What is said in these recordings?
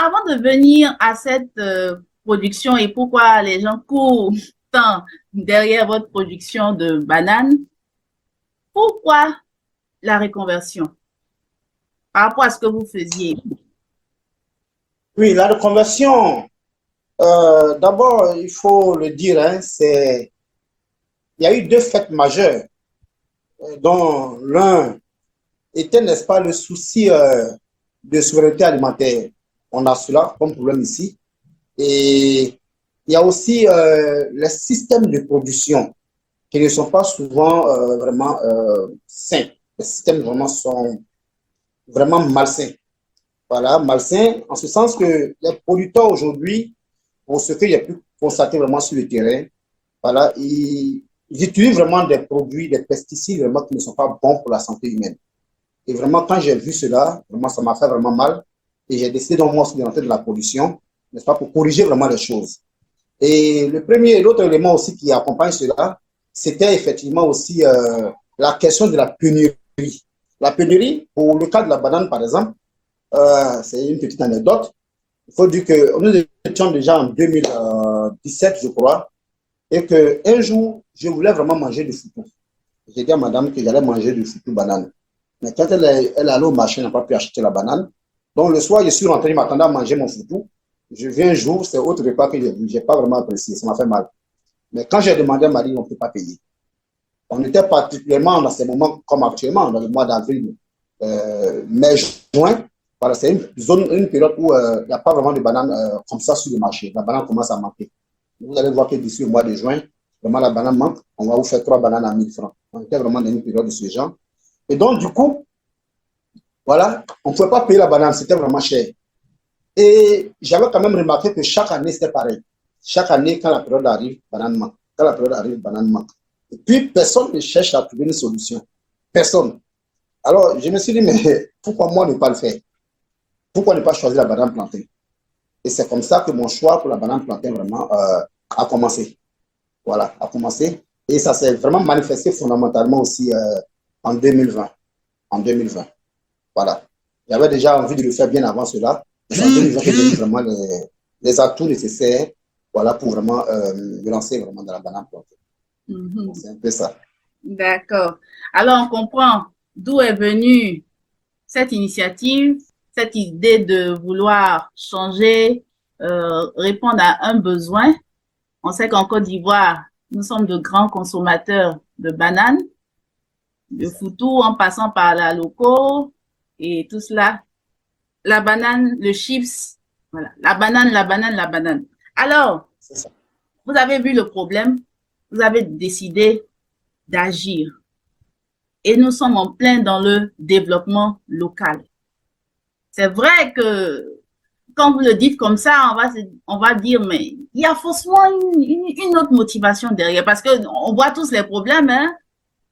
avant de venir à cette production et pourquoi les gens courent tant derrière votre production de bananes, pourquoi la reconversion par rapport à ce que vous faisiez? Oui, la reconversion, d'abord, il faut le dire, hein, il y a eu deux faits majeurs, dont l'un était, n'est-ce pas, le souci de souveraineté alimentaire. On a cela comme problème ici. Et il y a aussi les systèmes de production qui ne sont pas souvent vraiment sains. Les systèmes vraiment sont vraiment malsains. Voilà, malsains, en ce sens que les producteurs aujourd'hui, pour ce que j'ai pu constater vraiment sur le terrain, voilà, ils utilisent vraiment des produits, des pesticides vraiment qui ne sont pas bons pour la santé humaine. Et vraiment, quand j'ai vu cela, vraiment, ça m'a fait vraiment mal. Et j'ai décidé donc moi aussi de rentrer de la production, n'est-ce pas, pour corriger vraiment les choses. Et le premier, l'autre élément aussi qui accompagne cela, c'était effectivement aussi la question de la pénurie. La pénurie, pour le cas de la banane, par exemple, c'est une petite anecdote. Il faut dire que nous étions déjà en 2017, je crois, et qu'un jour, je voulais vraiment manger du foutou. J'ai dit à madame que j'allais manger du foutou banane. Mais quand elle allait au marché, elle n'a pas pu acheter la banane. Donc le soir, je suis rentré, je m'attendais à manger mon foutou. Je viens un jour, c'est autre repas que j'ai vu. Je n'ai pas vraiment apprécié, ça m'a fait mal. Mais quand j'ai demandé à Marie, on ne peut pas payer. On était particulièrement dans ces moments comme actuellement, dans le mois d'avril, mai, juin. Voilà, c'est une zone, une période où il n'y a pas vraiment de bananes comme ça sur le marché. La banane commence à manquer. Vous allez voir que d'ici au mois de juin, vraiment la banane manque. On va vous faire 3 bananes à 1 000 francs. On était vraiment dans une période de ce genre. Et donc, du coup, voilà, on ne pouvait pas payer la banane, c'était vraiment cher. Et j'avais quand même remarqué que chaque année, c'était pareil. Chaque année, quand la période arrive, banane manque. Quand la période arrive, banane manque. Et puis, personne ne cherche à trouver une solution. Personne. Alors, je me suis dit, mais pourquoi moi ne pas le faire? Pourquoi ne pas choisir la banane plantain? Et c'est comme ça que mon choix pour la banane plantain vraiment a commencé. Voilà, a commencé. Et ça s'est vraiment manifesté fondamentalement aussi en 2020. En 2020. Voilà. J'avais déjà envie de le faire bien avant cela. Mais en 2020, j'ai eu vraiment les atouts nécessaires, voilà, pour vraiment me lancer vraiment dans la banane plantée. Mhm. C'est un peu ça. D'accord. Alors, on comprend d'où est venue cette initiative, cette idée de vouloir changer, répondre à un besoin. On sait qu'en Côte d'Ivoire, nous sommes de grands consommateurs de bananes, de foutou en passant par la loco et tout cela. La banane, le chips, voilà. La banane, la banane, la banane. Alors, vous avez vu le problème, vous avez décidé d'agir. Et nous sommes en plein dans le développement local. C'est vrai que quand vous le dites comme ça, on va dire, mais il y a forcément une autre motivation derrière parce qu'on voit tous les problèmes, hein,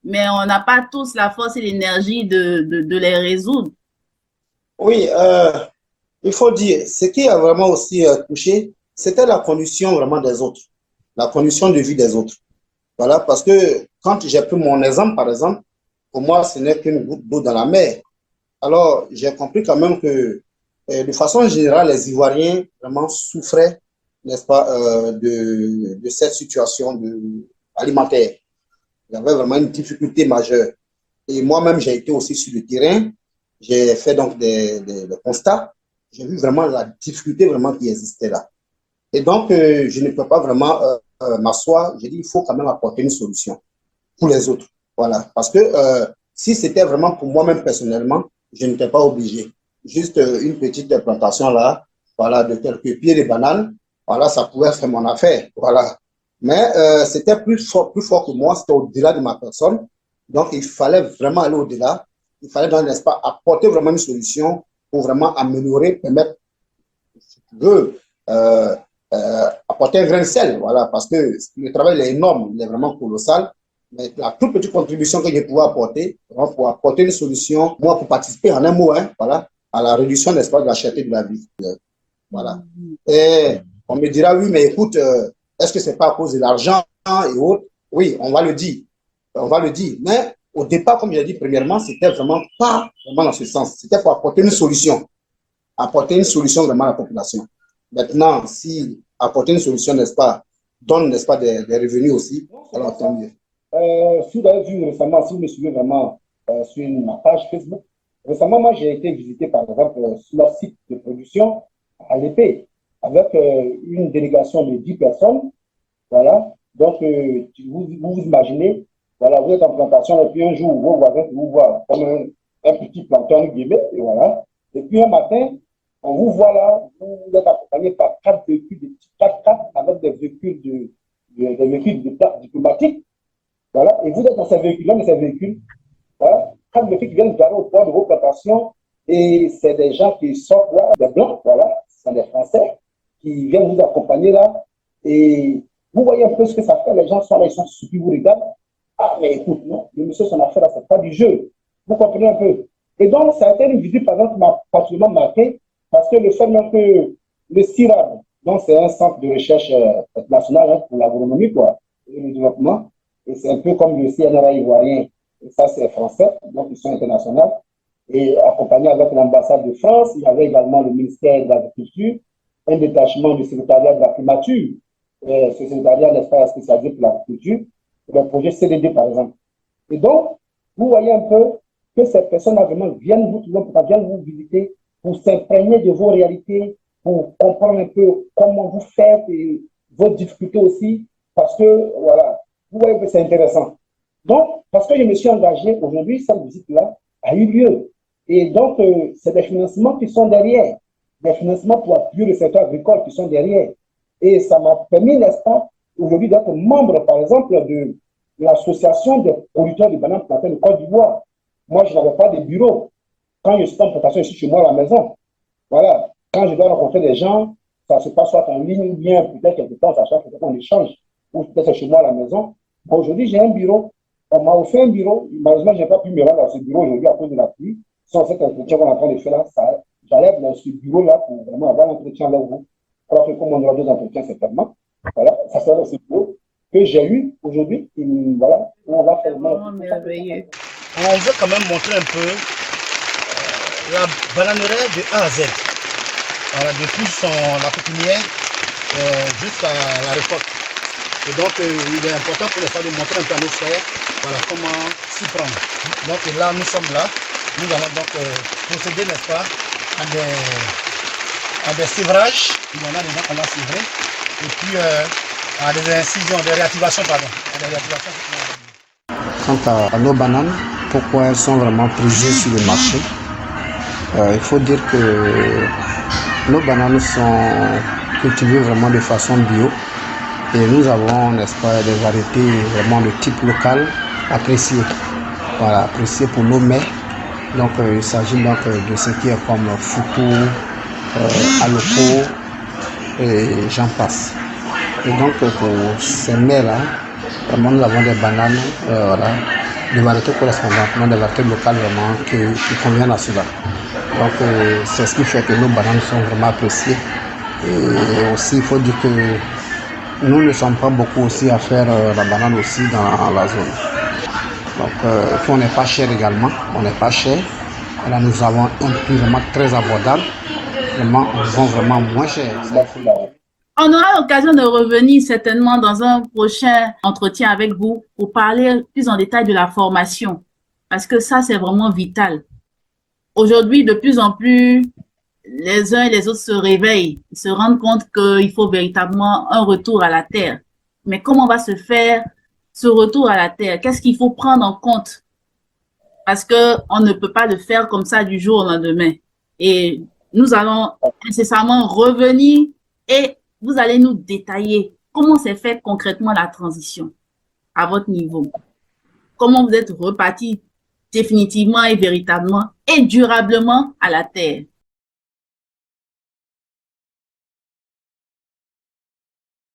mais on n'a pas tous la force et l'énergie de les résoudre. Oui, il faut dire, ce qui a vraiment aussi touché, c'était la condition vraiment des autres, la condition de vie des autres. Voilà, parce que quand j'ai pris mon exemple, par exemple, pour moi, ce n'est qu'une goutte d'eau dans la mer. Alors, j'ai compris quand même que, de façon générale, les Ivoiriens vraiment souffraient, n'est-ce pas, de cette situation alimentaire. Il y avait vraiment une difficulté majeure. Et moi-même, j'ai été aussi sur le terrain. J'ai fait donc des constats. J'ai vu vraiment la difficulté vraiment qui existait là. Et donc, je ne peux pas vraiment m'asseoir. J'ai dit, il faut quand même apporter une solution pour les autres. Voilà. Parce que si c'était vraiment pour moi-même personnellement, je n'étais pas obligé. Juste une petite plantation là, voilà, de quelques pieds de bananes, voilà, ça pouvait faire mon affaire. Voilà. Mais c'était plus fort que moi, c'était au-delà de ma personne. Donc, il fallait vraiment aller au-delà. Il fallait, dans n'est-ce pas, apporter vraiment une solution pour vraiment améliorer, permettre, si tu veux, apporter un grain de sel. Voilà, parce que le travail est énorme, il est vraiment colossal. Mais la toute petite contribution que je pouvais apporter, pour apporter une solution, moi, pour participer en un mot, hein, voilà, à la réduction, n'est-ce pas, de la cherté de la vie. Voilà. Et on me dira, oui, mais écoute, est-ce que c'est pas à cause de l'argent et autres? Oui, on va le dire. On va le dire. Mais au départ, comme je l'ai dit premièrement, c'était vraiment pas vraiment dans ce sens. C'était pour apporter une solution. apporter une solution vraiment à la population. Maintenant, si apporter une solution, n'est-ce pas, donne, n'est-ce pas, des revenus aussi, alors tant mieux. Si vous avez vu récemment, si vous me suivez vraiment sur ma page Facebook, récemment, moi, j'ai été visiter, par exemple, sur leur site de production à l'épée, avec une délégation de 10 personnes. Voilà. Donc, vous imaginez, voilà, vous êtes en plantation, et puis un jour, vos voisins vous voient comme un petit planton guillemets, et voilà. Et puis un matin, on vous voit là, vous êtes accompagné par 4 véhicules, des petits 4x4 avec des véhicules diplomatiques. Voilà. Et vous êtes dans ces véhicules-là, mais ces véhicules, voilà, 4 véhicules qui viennent garer au port de vos plantations, et c'est des gens qui sortent là, des blancs, voilà, ce sont des Français qui viennent vous accompagner là, et vous voyez un peu ce que ça fait, les gens sont là, ils sont stupés, vous regardent. Ah, mais écoute, non, le monsieur, son affaire là, c'est pas du jeu. Vous comprenez un peu. Et donc, ça a été une visite, par exemple, qui m'a particulièrement marqué, parce que le fait même que le CIRAD, donc c'est un centre de recherche national hein, pour l'agronomie, quoi, et le développement, et c'est un peu comme le CNRA ivoirien, et ça c'est français, donc ils sont internationaux, et accompagné avec l'ambassade de France, il y avait également le ministère de l'Agriculture, un détachement du secrétariat de la primature, ce secrétariat, n'est-ce pas, spécialisé pour l'agriculture, le projet CDD, par exemple. Et donc, vous voyez un peu que ces personnes-là vraiment viennent vous visiter pour s'imprégner de vos réalités, pour comprendre un peu comment vous faites et vos difficultés aussi, parce que, voilà, vous voyez que c'est intéressant. Donc, parce que je me suis engagé aujourd'hui, cette visite-là a eu lieu. Et donc, c'est des financements qui sont derrière, des financements pour appuyer le secteur agricole qui sont derrière. Et ça m'a permis, n'est-ce pas, aujourd'hui d'être membre, par exemple, de l'association des producteurs de bananes plantées de Côte d'Ivoire. Moi, je n'avais pas de bureau. Quand je suis en plantation ici chez moi à la maison, voilà, quand je dois rencontrer des gens, ça se passe soit en ligne ou bien peut-être quelque temps, ça change, peut-être on échange, ou peut-être chez moi à la maison. Bon, aujourd'hui, j'ai un bureau. On m'a offert un bureau. Malheureusement, je n'ai pas pu me rendre dans ce bureau aujourd'hui à cause de la pluie. Sans cet entretien qu'on est en train de faire là, j'allais dans ce bureau-là pour vraiment avoir l'entretien avec vous. Alors que comme on aura deux entretiens certainement, voilà, ça sera dans ce bureau que j'ai eu aujourd'hui. Voilà, on va faire merveilleux. On veut quand même montrer un peu la bananerie de A à Z. Voilà, depuis la pépinière jusqu'à la récolte. Et donc, il est important pour les femmes de montrer un peu à nos frères voilà, comment s'y prendre. Donc là, nous sommes là. Nous allons donc procéder, n'est-ce pas, à des sévrages. Il y en a des gens qu'on va sévrer. Et puis à des incisions, des réactivations, pardon. Quant à nos bananes, pourquoi elles sont vraiment prisées sur le marché? Il faut dire que nos bananes sont cultivées vraiment de façon bio. Et nous avons, n'est-ce pas, des variétés vraiment de type local appréciées. Voilà, appréciées pour nos mets. Donc il s'agit donc de ce qui est comme Fuku, Aloko et j'en passe. Et donc pour ces mets-là, vraiment nous avons des bananes, voilà, des variétés correspondantes, non des variétés locales vraiment qui conviennent à cela. Donc c'est ce qui fait que nos bananes sont vraiment appréciées. Et aussi il faut dire que nous ne sommes pas beaucoup aussi à faire la banane aussi dans la zone. Donc, on n'est pas cher également, on n'est pas cher. Là, nous avons un prix vraiment très abordable. Vraiment, on vend vraiment moins cher. On aura l'occasion de revenir certainement dans un prochain entretien avec vous pour parler plus en détail de la formation. Parce que ça, c'est vraiment vital. Aujourd'hui, de plus en plus, les uns et les autres se réveillent, se rendent compte qu'il faut véritablement un retour à la terre. Mais comment va se faire ce retour à la terre? Qu'est-ce qu'il faut prendre en compte? Parce qu'on ne peut pas le faire comme ça du jour au lendemain. Et nous allons incessamment revenir et vous allez nous détailler comment s'est fait concrètement la transition à votre niveau. Comment vous êtes reparti définitivement et véritablement et durablement à la terre.